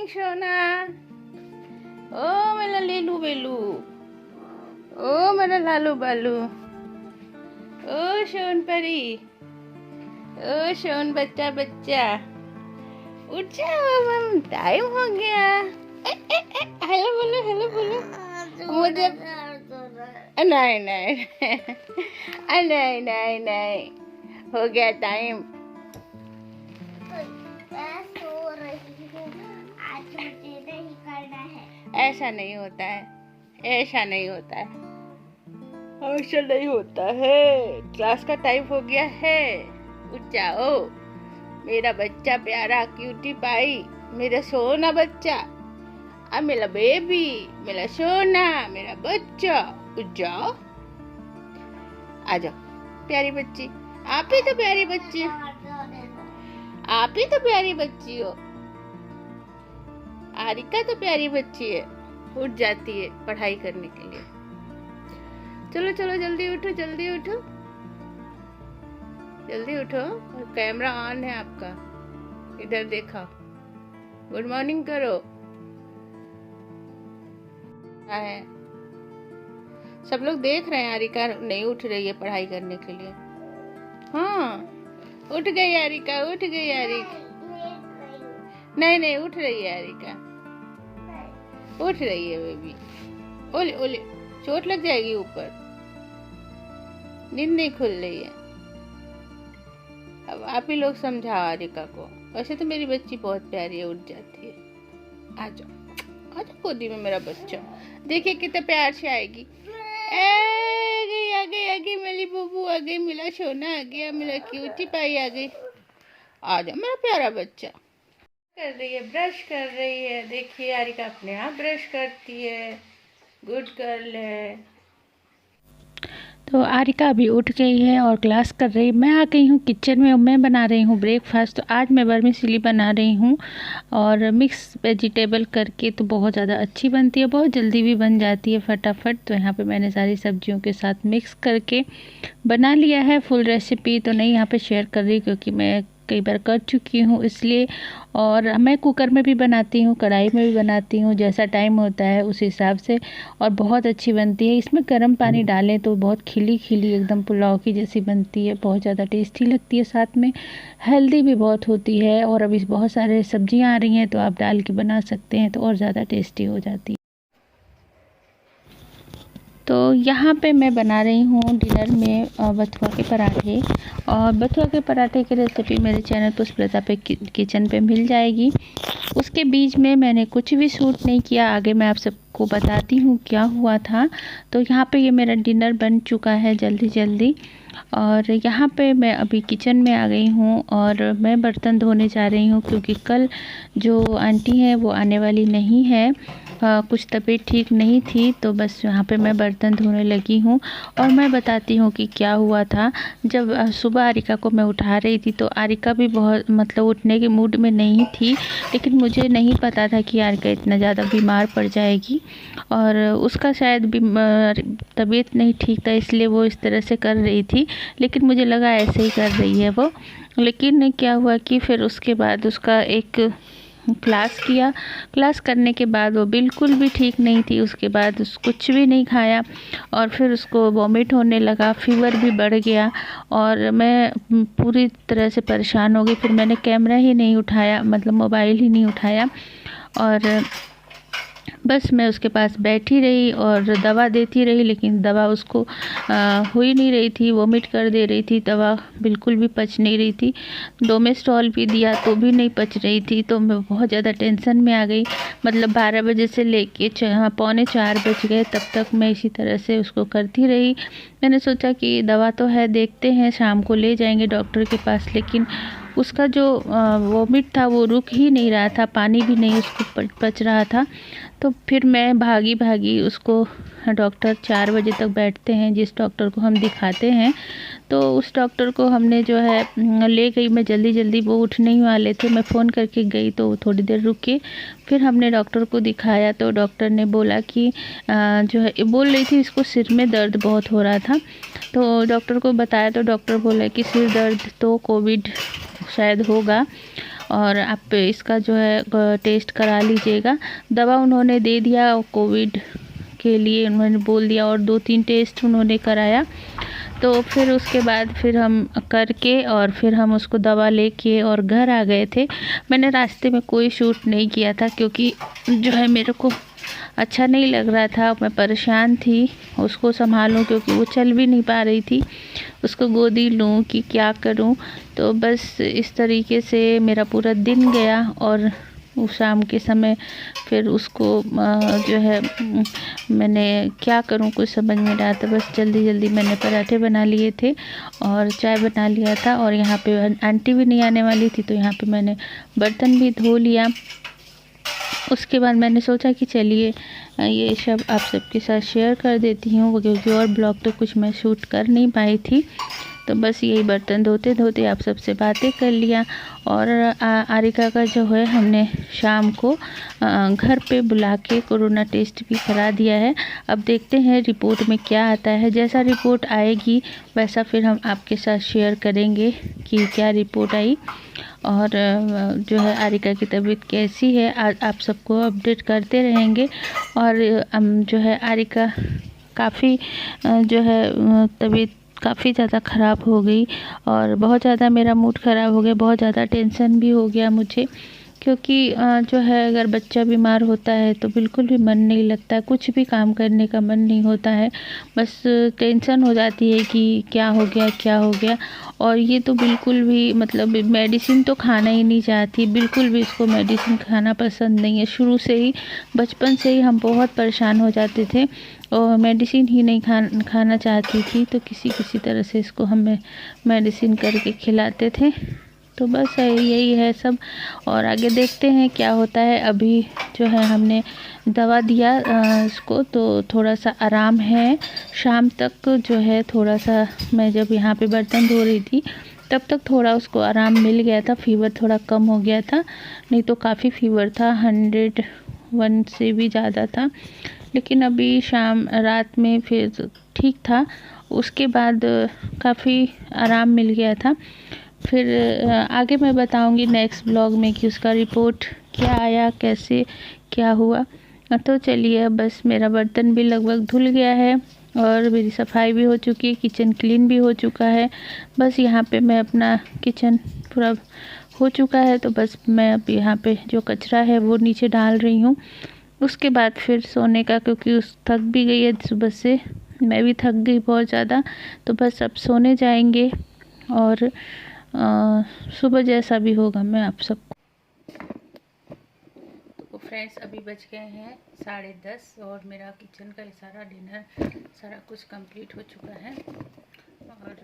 Morning सोना। ओ मेरा लीलू बेलू, ओ मेरा लालू बालू, ओ सोन परी, ओ सोन बच्चा बच्चा, उठ जाओ मम, टाइम हो गया। हेलो बोलो, हेलो बोलो। मुझे नहीं नहीं नहीं नहीं नहीं, हो गया टाइम। आज मुझे नहीं करना है। ऐसा नहीं होता है, ऐसा नहीं होता है, ऐसा नहीं होता है। क्लास का टाइम हो गया है, उठ जाओ मेरा बच्चा प्यारा क्यूटी पाई, मेरा सोना बच्चा, अब मेरा बेबी, मेरा सोना, मेरा बच्चा, उठ जाओ, आ जाओ प्यारी बच्ची। आप ही तो प्यारी बच्ची, आप ही तो प्यारी बच्ची हो। आरिका तो प्यारी बच्ची है, उठ जाती है पढ़ाई करने के लिए। चलो चलो जल्दी उठो, जल्दी उठो, जल्दी उठो। और कैमरा ऑन है आपका, इधर देखो, गुड मॉर्निंग करो। है सब लोग देख रहे हैं, आरिका नहीं उठ रही है पढ़ाई करने के लिए। हाँ उठ गई आरिका, उठ गई आरिका। नहीं नहीं उठ रही है आरिका, उठ रही है बेबी। ओले ओले, चोट लग जाएगी ऊपर, नींद नहीं खुल रही है। अब आप ही लोग समझाओ आरिका को। वैसे तो मेरी बच्ची बहुत प्यारी है, उठ जाती है। आ जाओ, आ जाओ गोदी में मेरा बच्चा, देखिए कितने प्यार से आएगी। आ गई आ गई आ गई, मेरी बूबू आ गई, मेरा सोना आ गया, मेरा क्यूटी पाई आ गई। आ जाओ मेरा प्यारा बच्चा। कर रही है, ब्रश कर रही है, देखिए आरिका अपने आप ब्रश करती है, गुड गर्ल है। तो आरिका अभी उठ गई है और क्लास कर रही है। मैं आ गई हूँ किचन में, मैं बना रही हूँ ब्रेकफास्ट। तो आज मैं वर्मीसेली बना रही हूँ और मिक्स वेजिटेबल करके, तो बहुत ज़्यादा अच्छी बनती है, बहुत जल्दी भी बन जाती है फटाफट। तो यहाँ पे मैंने सारी सब्जियों के साथ मिक्स करके बना लिया है। फुल रेसिपी तो नहीं यहाँ पे शेयर कर रही क्योंकि मैं कई बार कर चुकी हूँ इसलिए। और मैं कुकर में भी बनाती हूँ, कढ़ाई में भी बनाती हूँ, जैसा टाइम होता है उस हिसाब से, और बहुत अच्छी बनती है। इसमें गर्म पानी डालें तो बहुत खिली खिली एकदम पुलाव की जैसी बनती है, बहुत ज़्यादा टेस्टी लगती है, साथ में हेल्दी भी बहुत होती है। और अभी बहुत सारे सब्जियाँ आ रही हैं तो आप डाल के बना सकते हैं तो और ज़्यादा टेस्टी हो जाती है। तो यहाँ पे मैं बना रही हूँ डिनर में बथुआ के पराठे। और बथुआ के पराठे की रेसिपी मेरे चैनल पुष्पलता पे किचन पे मिल जाएगी। उसके बीच में मैंने कुछ भी शूट नहीं किया, आगे मैं आप सबको बताती हूँ क्या हुआ था। तो यहाँ पे ये मेरा डिनर बन चुका है जल्दी जल्दी। और यहाँ पे मैं अभी किचन में आ गई हूँ और मैं बर्तन धोने जा रही हूँ क्योंकि कल जो आंटी हैं वो आने वाली नहीं है, कुछ तबीयत ठीक नहीं थी। तो बस यहाँ पे मैं बर्तन धोने लगी हूँ और मैं बताती हूँ कि क्या हुआ था। जब सुबह आरिका को मैं उठा रही थी तो आरिका भी बहुत मतलब उठने के मूड में नहीं थी, लेकिन मुझे नहीं पता था कि आरिका इतना ज़्यादा बीमार पड़ जाएगी और उसका शायद तबीयत नहीं ठीक था, इसलिए वो इस तरह से कर रही थी। लेकिन मुझे लगा ऐसे ही कर रही है वो। लेकिन क्या हुआ कि फिर उसके बाद उसका एक क्लास किया, क्लास करने के बाद वो बिल्कुल भी ठीक नहीं थी। उसके बाद कुछ भी नहीं खाया और फिर उसको वॉमिट होने लगा, फीवर भी बढ़ गया और मैं पूरी तरह से परेशान हो गई। फिर मैंने कैमरा ही नहीं उठाया, मतलब मोबाइल ही नहीं उठाया, और बस मैं उसके पास बैठी रही और दवा देती रही, लेकिन दवा उसको हो ही नहीं रही थी, वोमिट कर दे रही थी, दवा बिल्कुल भी पच नहीं रही थी। डोमेस्टॉल भी दिया तो भी नहीं पच रही थी। तो मैं बहुत ज़्यादा टेंशन में आ गई। मतलब 12 बजे से लेके 3:45 बज गए, तब तक मैं इसी तरह से उसको करती रही। मैंने सोचा कि दवा तो है, देखते हैं शाम को ले जाएंगे डॉक्टर के पास, लेकिन उसका जो वोमिट था वो रुक ही नहीं रहा था, पानी भी नहीं उसको पच रहा था। तो फिर मैं भागी भागी उसको, डॉक्टर 4 बजे तक बैठते हैं जिस डॉक्टर को हम दिखाते हैं, तो उस डॉक्टर को हमने जो है ले गई। मैं जल्दी जल्दी, वो उठने ही वाले थे, मैं फ़ोन करके गई तो थोड़ी देर रुके। फिर हमने डॉक्टर को दिखाया तो डॉक्टर ने बोला कि जो है, बोल रही थी इसको सिर में दर्द बहुत हो रहा था। तो डॉक्टर को बताया तो डॉक्टर बोला कि सिर दर्द तो कोविड शायद होगा। और आप इसका जो है टेस्ट करा लीजिएगा। दवा उन्होंने दे दिया कोविड के लिए, उन्होंने बोल दिया, और 2-3 टेस्ट उन्होंने कराया। तो फिर उसके बाद फिर हम करके और फिर हम उसको दवा लेके और घर आ गए थे। मैंने रास्ते में कोई शूट नहीं किया था क्योंकि जो है मेरे को अच्छा नहीं लग रहा था, मैं परेशान थी उसको संभालूं क्योंकि वो चल भी नहीं पा रही थी, उसको गोदी लूं कि क्या करूं। तो बस इस तरीके से मेरा पूरा दिन गया और वो शाम के समय फिर उसको जो है मैंने क्या करूं कुछ समझ में नहीं आता, तो बस जल्दी जल्दी मैंने पराठे बना लिए थे और चाय बना लिया था। और यहाँ पे आंटी भी नहीं आने वाली थी तो यहाँ पे मैंने बर्तन भी धो लिया। उसके बाद मैंने सोचा कि चलिए ये सब आप सबके साथ शेयर कर देती हूँ क्योंकि और ब्लॉग तो कुछ मैं शूट कर नहीं पाई थी। तो बस यही बर्तन धोते धोते आप सबसे बातें कर लिया। और आरिका का जो है हमने शाम को घर पे बुला के कोरोना टेस्ट भी करा दिया है। अब देखते हैं रिपोर्ट में क्या आता है, जैसा रिपोर्ट आएगी वैसा फिर हम आपके साथ शेयर करेंगे कि क्या रिपोर्ट आई और जो है आरिका की तबीयत कैसी है। आप सबको अपडेट करते रहेंगे। और जो है आरिका काफ़ी जो है तबीयत काफ़ी ज़्यादा ख़राब हो गई और बहुत ज़्यादा मेरा मूड ख़राब हो गया, बहुत ज़्यादा टेंशन भी हो गया मुझे क्योंकि जो है अगर बच्चा बीमार होता है तो बिल्कुल भी मन नहीं लगता, कुछ भी काम करने का मन नहीं होता है, बस टेंशन हो जाती है कि क्या हो गया क्या हो गया। और ये तो बिल्कुल भी मतलब मेडिसिन तो खाना ही नहीं चाहती, बिल्कुल भी इसको मेडिसिन खाना पसंद नहीं है। शुरू से ही बचपन से ही हम बहुत परेशान हो जाते थे और मेडिसिन ही नहीं खाना चाहती थी, तो किसी तरह से इसको हम मेडिसिन करके खिलाते थे। तो बस यही है सब और आगे देखते हैं क्या होता है। अभी जो है हमने दवा दिया इसको तो थोड़ा सा आराम है। शाम तक जो है थोड़ा सा मैं जब यहाँ पे बर्तन धो रही थी तब तक थोड़ा उसको आराम मिल गया था, फीवर थोड़ा कम हो गया था, नहीं तो काफ़ी फीवर था, 101 से भी ज़्यादा था। लेकिन अभी शाम रात में फिर ठीक था, उसके बाद काफ़ी आराम मिल गया था। फिर आगे मैं बताऊंगी नेक्स्ट ब्लॉग में कि उसका रिपोर्ट क्या आया, कैसे क्या हुआ। तो चलिए बस मेरा बर्तन भी लगभग धुल गया है और मेरी सफाई भी हो चुकी है, किचन क्लीन भी हो चुका है। बस यहाँ पे मैं अपना किचन पूरा हो चुका है तो बस मैं अब यहाँ पे जो कचरा है वो नीचे डाल रही हूँ। उसके बाद फिर सोने का, क्योंकि उस थक भी गई है सुबह से, मैं भी थक गई बहुत ज़्यादा, तो बस अब सोने जाएंगे और सुबह जैसा भी होगा मैं आप सबको। तो फ्रेंड्स अभी बज गए हैं 10:30 और मेरा किचन का सारा डिनर सारा कुछ कंप्लीट हो चुका है। और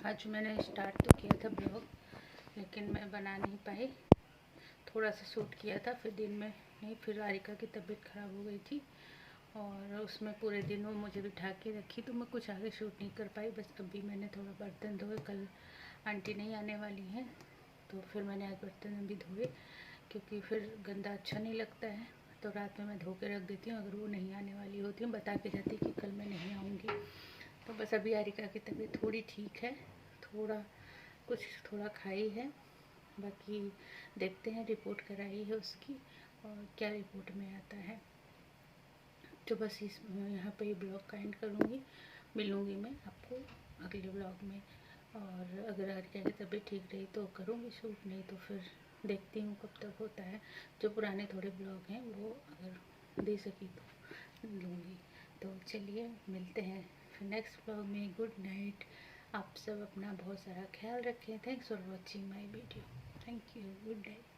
आज मैंने स्टार्ट तो किया था ब्लॉग लेकिन मैं बना नहीं पाई, थोड़ा सा शूट किया था, फिर दिन में नहीं, फिर आरिका की तबीयत ख़राब हो गई थी और उसमें पूरे दिन वो मुझे बिठा के रखी तो मैं कुछ आगे शूट नहीं कर पाई। बस अभी मैंने थोड़ा बर्तन धोए, कल आंटी नहीं आने वाली हैं तो फिर मैंने आज बर्तन भी धोए क्योंकि फिर गंदा अच्छा नहीं लगता है, तो रात में मैं धो के रख देती हूँ। अगर वो नहीं आने वाली होती हूँ बता के जाती कि कल मैं नहीं आऊँगी। तो बस अभी आरिका की तबीयत थोड़ी ठीक है, थोड़ा खाई है, बाकी देखते हैं रिपोर्ट कराई है उसकी और क्या रिपोर्ट में आता है। तो बस इस यहाँ पे ब्लॉग का एंड करूँगी, मिलूँगी मैं आपको अगले ब्लॉग में। और अगर आरिका की तबीयत ठीक रही तो करूँगी शूट, नहीं तो फिर देखती हूँ कब तक होता है। जो पुराने थोड़े ब्लॉग हैं वो अगर दे सकी तो लूँगी। तो चलिए मिलते हैं फिर नेक्स्ट ब्लॉग में। गुड नाइट, आप सब अपना बहुत सारा ख्याल रखें। Thanks for watching my video. Thank you, good night.